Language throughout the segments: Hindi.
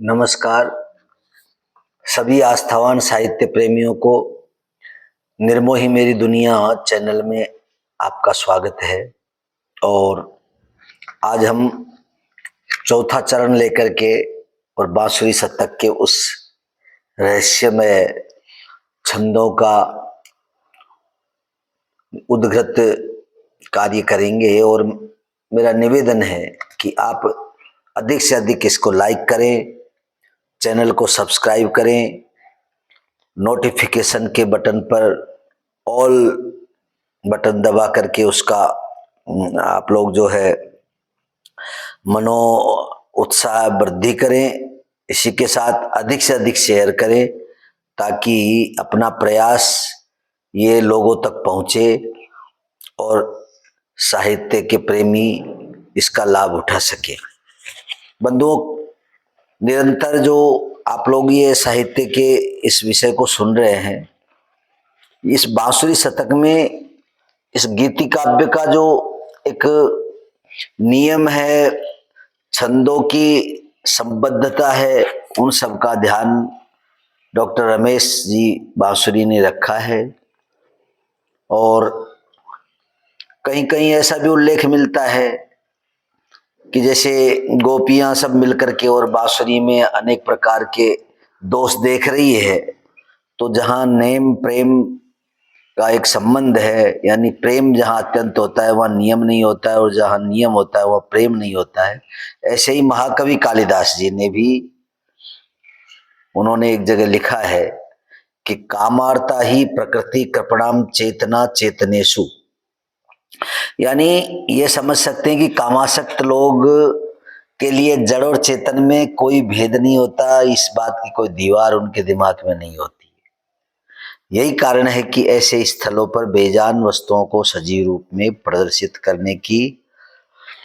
नमस्कार सभी आस्थावान साहित्य प्रेमियों को निर्मोही मेरी दुनिया चैनल में आपका स्वागत है। और आज हम चौथा चरण लेकर के और बांसुरी शतक के उस रहस्यमय छंदों का उद्घृत कार्य करेंगे। और मेरा निवेदन है कि आप अधिक से अधिक इसको लाइक करें, चैनल को सब्सक्राइब करें, नोटिफिकेशन के बटन पर ऑल बटन दबा करके उसका आप लोग जो है मनो उत्साह वृद्धि करें। इसी के साथ अधिक से अधिक शेयर करें ताकि अपना प्रयास ये लोगों तक पहुंचे और साहित्य के प्रेमी इसका लाभ उठा सके। बंधुओं, निरंतर जो आप लोग ये साहित्य के इस विषय को सुन रहे हैं, इस बांसुरी शतक में इस गीति काव्य का जो एक नियम है, छंदों की संबद्धता है, उन सब का ध्यान डॉक्टर रमेश जी बांसुरी ने रखा है। और कहीं कहीं ऐसा भी उल्लेख मिलता है कि जैसे गोपियां सब मिलकर के और बांसुरी में अनेक प्रकार के दोष देख रही है, तो जहां नेम प्रेम का एक संबंध है, यानी प्रेम जहां अत्यंत होता है वहां नियम नहीं होता है, और जहां नियम होता है वह प्रेम नहीं होता है। ऐसे ही महाकवि कालिदास जी ने भी उन्होंने एक जगह लिखा है कि कामार्ता ही प्रकृति कृपणाम चेतना चेतनेशु, यानी ये समझ सकते हैं कि कामासक्त लोग के लिए जड़ और चेतन में कोई भेद नहीं होता, इस बात की कोई दीवार उनके दिमाग में नहीं होती। यही कारण है कि ऐसे स्थलों पर बेजान वस्तुओं को सजीव रूप में प्रदर्शित करने की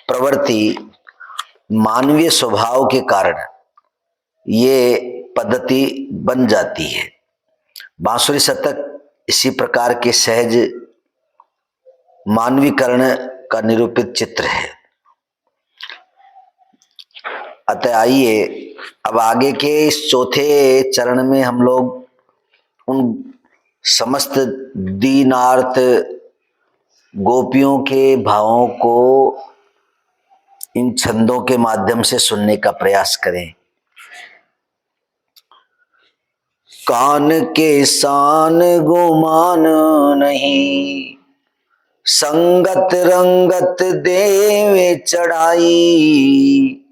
प्रवृत्ति मानवीय स्वभाव के कारण ये पद्धति बन जाती है। बांसुरी शतक इसी प्रकार के सहज मानवीकरण का निरूपित चित्र है। अतः आइए अब आगे के इस चौथे चरण में हम लोग उन समस्त दीनार्थ गोपियों के भावों को इन छंदों के माध्यम से सुनने का प्रयास करें। कान के शान गुमान नहीं, संगत रंगत देवे चढ़ाई,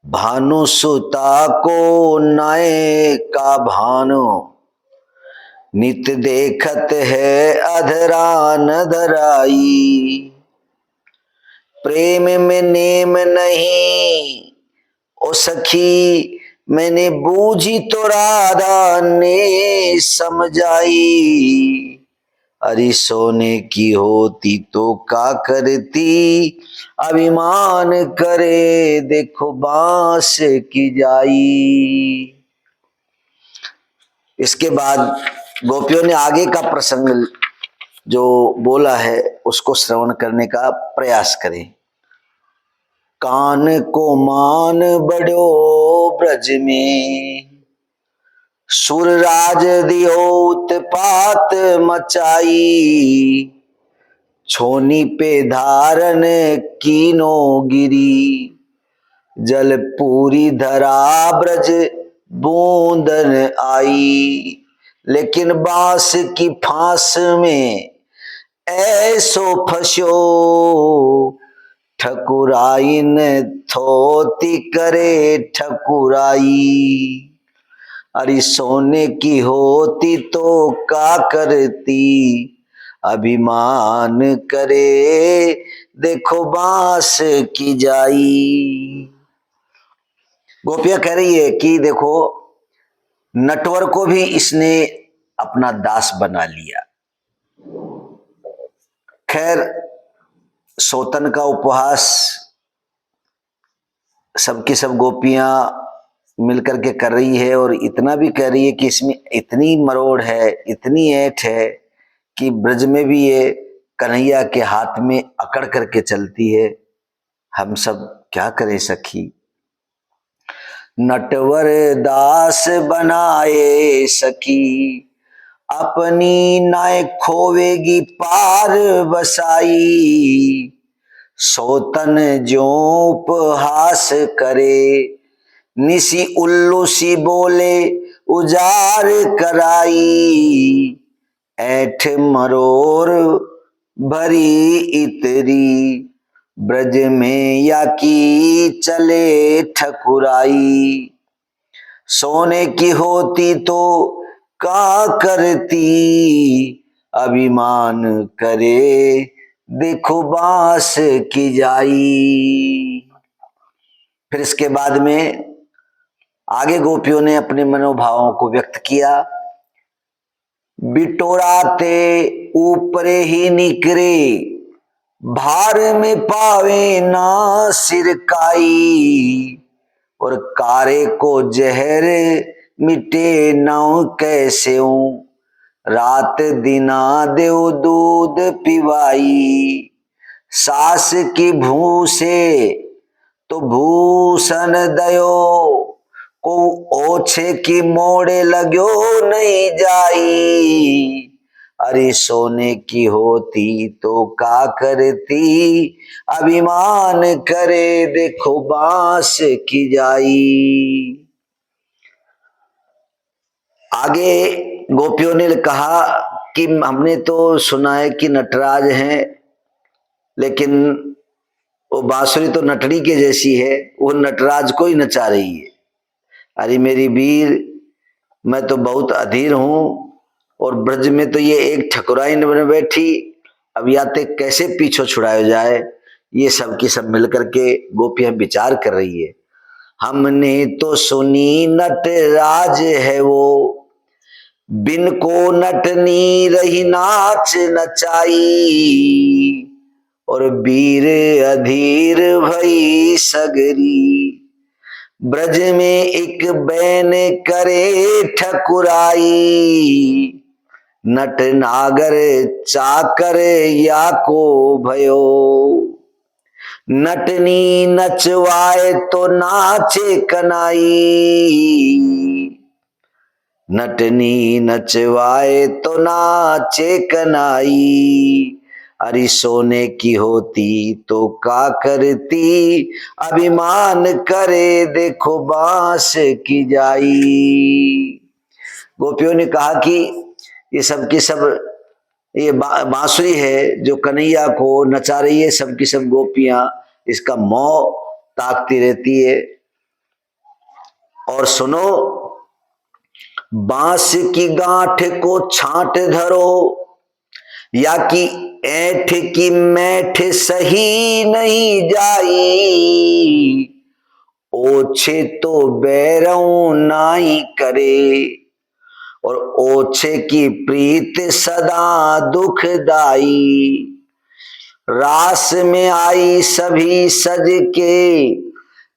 भानु सुता को नए का भानु, नित देखत है अधरा न धराई। प्रेम में नेम नहीं ओ सखी, मैंने बूझी तो राधा ने समझाई। अरे सोने की होती तो का करती, अभिमान करे देखो बांस की जाई। इसके बाद गोपियों ने आगे का प्रसंग जो बोला है उसको श्रवण करने का प्रयास करें। कान को मान बढ़ो ब्रज में, सुरराज दियो उत्पात मचाई, छोनी पे धारण कीनो गिरी, जल पूरी धरा ब्रज बूंदन आई। लेकिन बांस की फांस में ऐसो फंसो, ठकुराई न थोती करे ठकुराई। अरे सोने की होती तो का करती, अभिमान करे देखो बांस की जाई। गोपियां कह रही है कि देखो नटवर को भी इसने अपना दास बना लिया। खैर, सोतन का उपहास सबकी सब गोपियां मिलकर के कर रही है, और इतना भी कह रही है कि इसमें इतनी मरोड़ है, इतनी ऐंठ है कि ब्रज में भी ये कन्हैया के हाथ में अकड़ करके चलती है। हम सब क्या करें सखी। नटवर दास बनाए सखी, अपनी नाय खोवेगी पार बसाई। सोतन ज्यों उपहास करे, निसी उल्लू सी बोले उजार कराई। ऐठ मरोर भरी इतरी, ब्रज में या की चले ठकुराई। सोने की होती तो का करती, अभिमान करे देखो बांस की जाई। फिर इसके बाद में आगे गोपियों ने अपने मनोभावों को व्यक्त किया। बिटोराते ऊपरे ही निकरे, भार में पावे ना सिरकाई। और कारे को जहर मिटे नाउ कैसे, रात दिना देव दूध पिवाई। सास की भूसे तो भूषण दयो, को ओछे की मोड़े लगो नहीं जाई। अरे सोने की होती तो का करती, अभिमान करे देखो बांस की जाई। आगे गोपियों ने कहा कि हमने तो सुना है कि नटराज हैं, लेकिन वो बांसुरी तो नटड़ी के जैसी है, वो नटराज को ही नचा रही है। अरे मेरी वीर, मैं तो बहुत अधीर हूं, और ब्रज में तो ये एक ठकुराई न बैठी, अब या ते कैसे पीछे छुड़ाया जाए। ये सब की सब मिलकर के गोपियां विचार कर रही है। हमने तो सुनी नटराज है वो, बिन को नटनी रही नाच नचाई। और वीर अधीर भई सगरी, ब्रज में एक बैन करे ठकुराई। नट नागर चाकर या को भयो, नटनी नचवाए तो नाचे कनाई। नटनी नचवाए तो नाचे कनाई। अरे सोने की होती तो का करती, अभिमान करे देखो बांस की जाई। गोपियों ने कहा कि ये सब की सब ये बांसुरी है जो कन्हैया को नचा रही है, सब की सब गोपियां इसका मोह ताकती रहती है। और सुनो, बांस की गांठ को छांट धरो, या कि ऐठ की मैठ सही नहीं जाई। ओछे तो बैरऊ नाई करे, और ओछे की प्रीत सदा दुखदाई। रास में आई सभी सज के,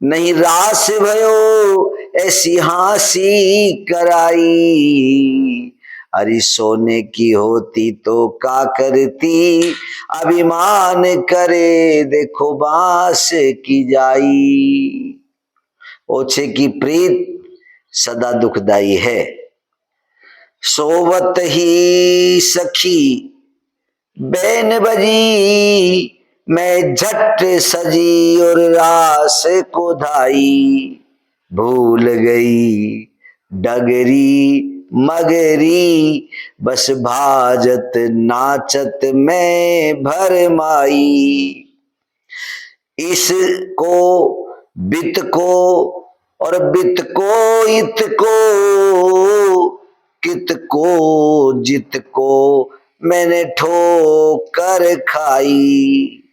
नहीं रास भयो ऐसी हासी कराई। अरे सोने की होती तो का करती, अभिमान करे देखो बांस की जाई। ओछे की प्रीत सदा दुखदाई है। सोवत ही सखी बैन बजी, मैं झट सजी और रास को धाई। भूल गई डगरी मगरी, बस भाजत नाचत मैं भरमाई। इसको बित को और बित को इत को, कित को जित को मैंने ठोकर खाई।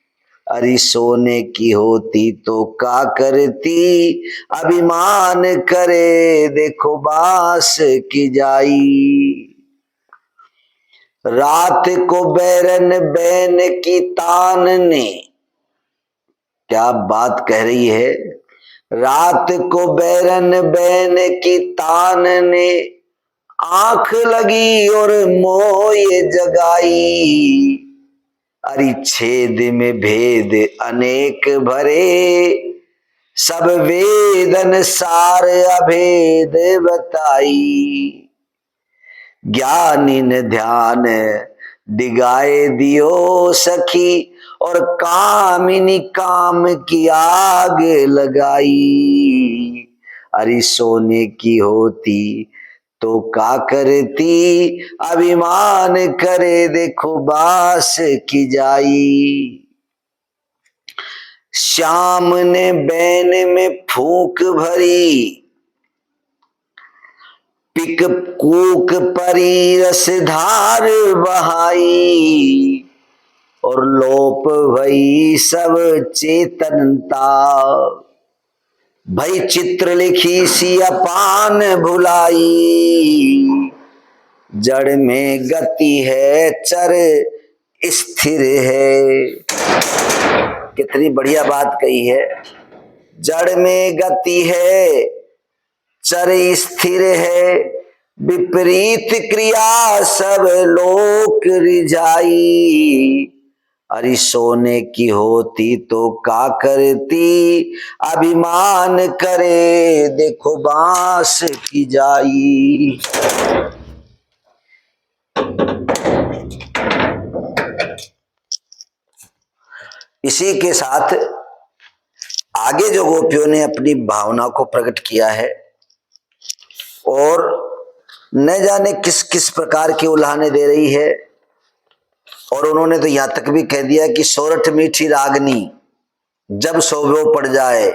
अरे सोने की होती तो का करती, अभिमान करे देखो बांस की जाई। रात को बैरन बैन की तान ने, क्या बात कह रही है। रात को बैरन बैन की तान ने, आंख लगी और मोह जगाई। अरे छेद में भेद अनेक भरे, सब वेदन सार अभेद बताई। ज्ञानी ने ध्यान दिगाए दियो सखी, और कामिनी काम की आग लगाई। अरे सोने की होती तो का करती, अभिमान करे देखो बास की जाई। श्याम ने बैन में फूंक भरी, पिक कूक परी रसधार बहाई। और लोप भई सब चेतनता, भई चित्र लिखी सी अपान भुलाई। जड़ में गति है चर स्थिर है। कितनी बढ़िया बात कही है। जड़ में गति है चर स्थिर है, विपरीत क्रिया सब लोक रिझाई। अरे सोने की होती तो का करती, अभिमान करे देखो बांस की जाई। इसी के साथ आगे जो गोपियों ने अपनी भावना को प्रकट किया है, और न जाने किस किस प्रकार की उल्हाने दे रही है। और उन्होंने तो यहां तक भी कह दिया कि सोरठ मीठी रागनी, जब सोभो पड़ जाए,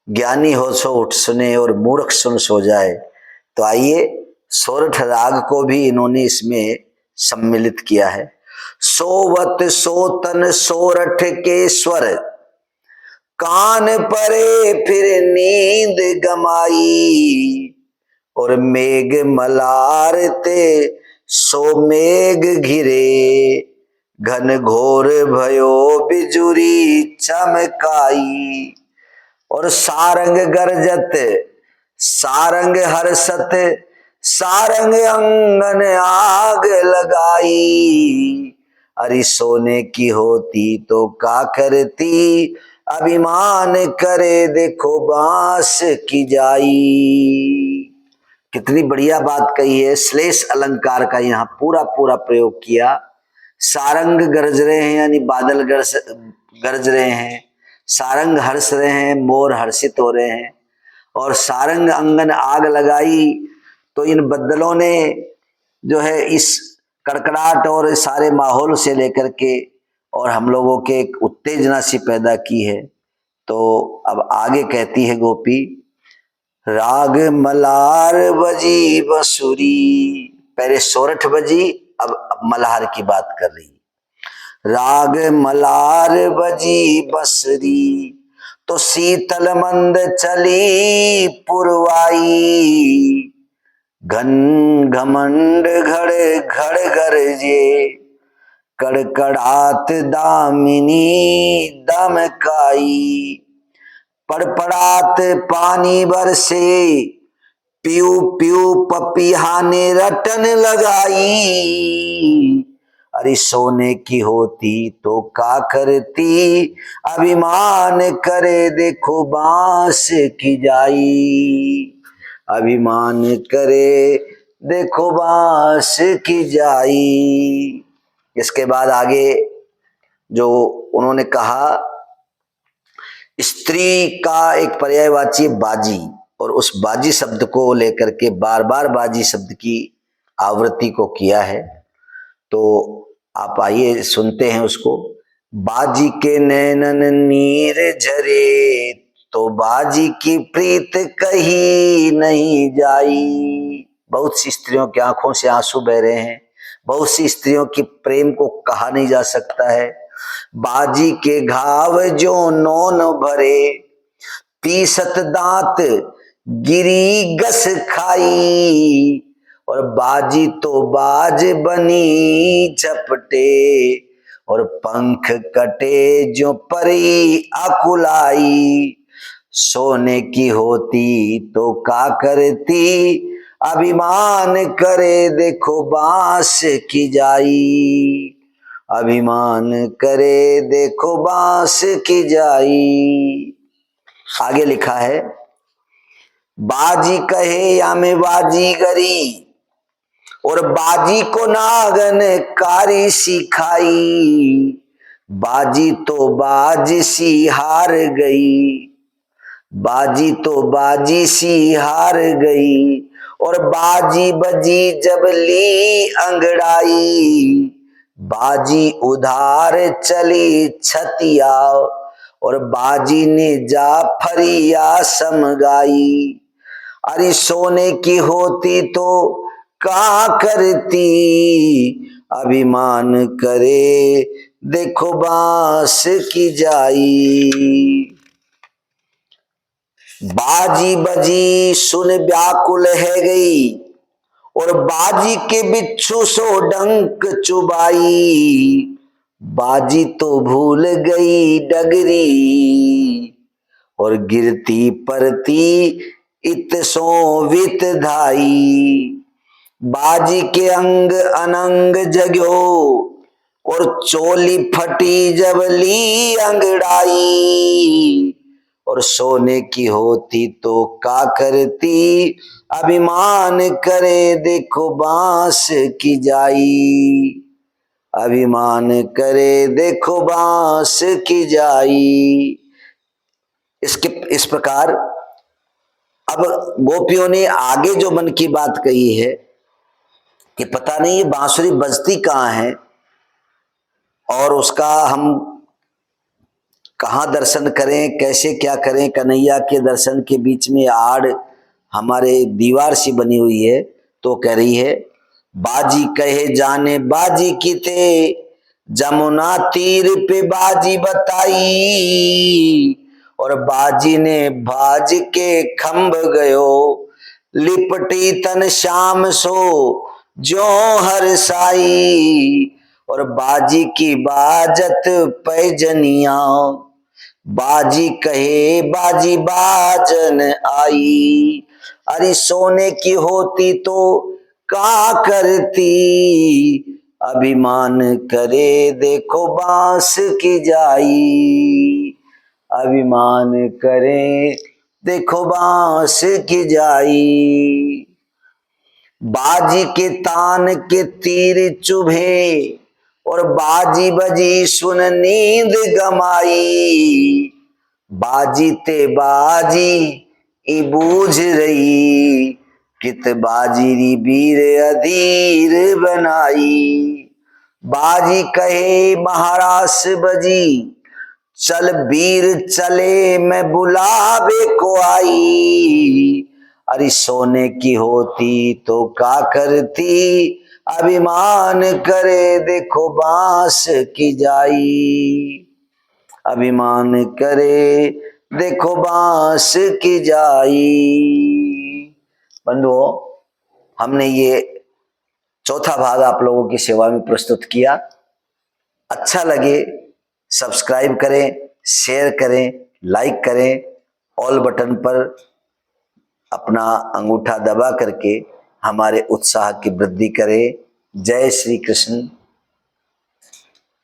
ज्ञानी हो सो उठ सुने और मूर्ख सुन सो जाए। तो आइए सोरठ राग को भी इन्होंने इसमें सम्मिलित किया है। सोवत सोतन सोरठ के स्वर, कान परे फिर नींद गमाई। और मेघ मलार ते सो मेघ घिरे, घन घोर भयो बिजुरी चमकाई। और सारंग गरजत सारंग हर्षत, सारंग अंगन आग लगाई। अरे सोने की होती तो का करती, अभिमान करे देखो बांस की जाई। कितनी बढ़िया बात कही है। श्लेष अलंकार का यहाँ पूरा पूरा प्रयोग किया। सारंग गरज रहे हैं यानी बादल गरज रहे हैं, सारंग हर्ष रहे हैं, मोर हर्षित हो रहे हैं। और सारंग अंगन आग लगाई, तो इन बदलों ने जो है इस कड़कड़ाहट और सारे माहौल से लेकर के और हम लोगों के एक उत्तेजना सी पैदा की है। तो अब आगे कहती है गोपी, राग मलार बजी बसुरी। पहले सोरठ बजी, अब मल्हार की बात कर रही। राग मलार बजी बसरी, तो शीतल मंद चली पुरवाई। घन घमंड घड़ घड़ गरजे, कड़कड़ात दामिनी दमकाई। पड़पड़ात पानी बरसे, पीऊ पीऊ पपिया ने रटन लगाई। अरे सोने की होती तो का करती, अभिमान करे देखो बांस की जाई। अभिमान करे देखो बांस की जाई। इसके बाद आगे जो उन्होंने कहा, स्त्री का एक पर्यायवाची बाजी, और उस बाजी शब्द को लेकर के बार बार बाजी शब्द की आवृत्ति को किया है। तो आप आइए सुनते हैं उसको। बाजी के नैनन नीर झरे, तो बाजी की प्रीत कही नहीं जाई। बहुत सी स्त्रियों की आंखों से आंसू बह रहे हैं, बहुत सी स्त्रियों की प्रेम को कहा नहीं जा सकता है। बाजी के घाव जो नौन भरे, पीसत दांत गिरी गस खाई। और बाजी तो बाज बनी झपटे, और पंख कटे जो परी अकुलाई। सोने की होती तो का करती, अभिमान करे देखो बांस की जाई। अभिमान करे देखो बांस की जाई। आगे लिखा है, बाजी कहे या में बाजी गरी, और बाजी को नागन कारी सिखाई, बाजी तो बाज सी हार गई, बाजी तो बाजी सी हार गई, और बाजी बजी जब ली अंगड़ाई, बाजी उधार चली छतिया, और बाजी ने जाफरिया समगाई। अरे सोने की होती तो का करती, अभिमान करे देखो बांस की जाई। बाजी बजी सुन व्याकुल है गई, और बाजी के बिच्छू सो डंक चुबाई, बाजी तो भूल गई डगरी, और गिरती परती इत सो वित धाई, बाजी के अंग अनंग जग्यो, और चोली फटी जब ली अंगड़ाई, और सोने की होती तो का करती, अभिमान करे देखो बांस की जाई, अभिमान करे देखो बांस की जाई। इस प्रकार अब गोपियों ने आगे जो मन की बात कही है कि पता नहीं ये बांसुरी बजती कहाँ है, और उसका हम कहाँ दर्शन करें, कैसे क्या करें। कन्हैया के दर्शन के बीच में आड़ हमारे दीवार सी बनी हुई है। तो कह रही है, बाजी कहे जाने बाजी किते, जमुना तीर पे बाजी बताई, और बाजी ने भाज के खंभ गयो, लिपटी तन श्याम सो जो हरसाई, और बाजी की बाजत पैजनिया, बाजी कहे बाजी बाजन आई। अरे सोने की होती तो का करती, अभिमान करे देखो बांस की जाई, अभिमान करे देखो बांस की जाई। बाजी के तान के तीर चुभे, और बाजी बजी सुन नींद गमाई, बाजी ते बाजी ई बूझ रही, कित बाजी री बीर अधीर बनाई। बाजी कहे महारास बजी, चल बीर चले मैं बुलावे को आई, अरे सोने की होती तो का करती, अभिमान करे देखो बांस की जाई, अभिमान करे देखो बांस की जाई। बंधुओं, हमने ये चौथा भाग आप लोगों की सेवा में प्रस्तुत किया। अच्छा लगे सब्सक्राइब करें, शेयर करें, लाइक करें, ऑल बटन पर अपना अंगूठा दबा करके हमारे उत्साह की वृद्धि करें। जय श्री कृष्ण।